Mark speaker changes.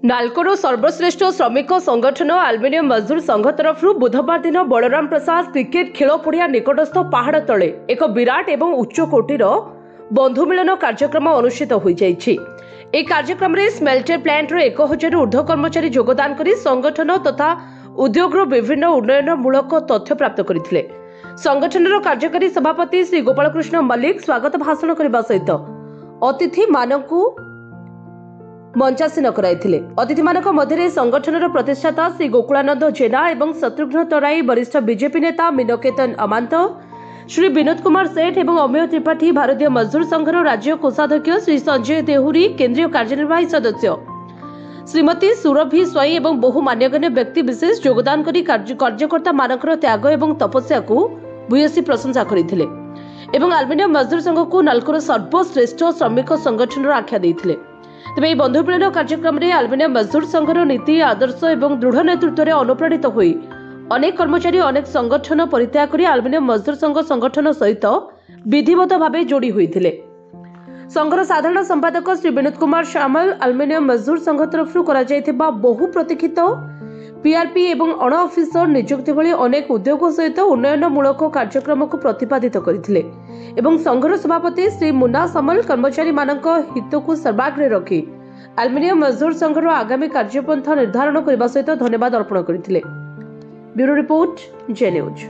Speaker 1: नालकोर सर्वश्रेष्ठ श्रमिक संगठन आलुमिनियम मजदूर संघ तरफ बुधवार दिन बलराम प्रसाद क्रिकेट खेल पड़िया निकटस्थ पहाड़ तले एक विराट एवं उच्च कोटीर बंधुमिलन कार्यक्रम अनुष्ठित हो जाइछि। ए कार्यक्रम रे स्मेल्टर प्लांट रो 1000 ऊर्ध्व कर्मचारी योगदान करी संगठन तथा उद्योग विभिन्न उन्नयनमूलक तथ्य प्राप्त करथिले। संगठन कार्यकारी सभापति श्री गोपालकृष्ण मल्लिक स्वागत भाषण करने सहित अतिथि मानकु मंचासीन कराइथिले। अतिथि मानक मध्य संगठन प्रतिष्ठाता श्री गोकुलानंद जेना एवं शत्रुघ्न तराई, वरिष्ठ बीजेपी नेता मीनकेतन अमांत, श्री विनोद कुमार सेठ एवं अमेय त्रिपाठी, भारतीय मजदूर संघर राज्य कोषाध्यक्ष श्री संजय देहुरी, केंद्रीय कार्यनिर्वाही सदस्य श्रीमती सुरभि स्वाई एवं बहु मान्यगण्य व्यक्ति विशेष योगदान करी कार्यकर्ता मानकर त्याग एवं तपस्या को भूयसी प्रशंसा करथिले एवं आलुमिनियम मजदूर संघ को नालकोर सर्वश्रेष्ठ श्रमिक संगठन आख्या देथिले। तेज बंधुमिलन कार्यक्रम में आलुमिनियम मजदूर संघर नीति आदर्श एवं दृढ़ नेतृत्व में अनुप्राणित होई अनेक कर्मचारी अनेक संगठन परित्याग कर आलुमिनियम मजदूर संघ संगठन सहित विधिवत भाव जोड़ी होते। संघर साधारण संपादक श्री विनोद कुमार श्यामल आलुमिनियम मजदूर संघ तरफ बहु प्रतीक्षित पीआरपी एवं अण ऑफिसर नियुक्ति भली अनेक उद्योग सहित उन्नयनमूलक कार्यक्रम को प्रतिपादित करथिले एवं संघर सभापति श्री मुन्ना समल कर्मचारी मानक हित को सर्वाग्रे रखी आलुमिनियम मजदूर संघर आगामी कार्यपंथा निर्धारण करने सहित धन्यवाद अर्पण करथिले। ब्यूरो रिपोर्ट जे न्यूज।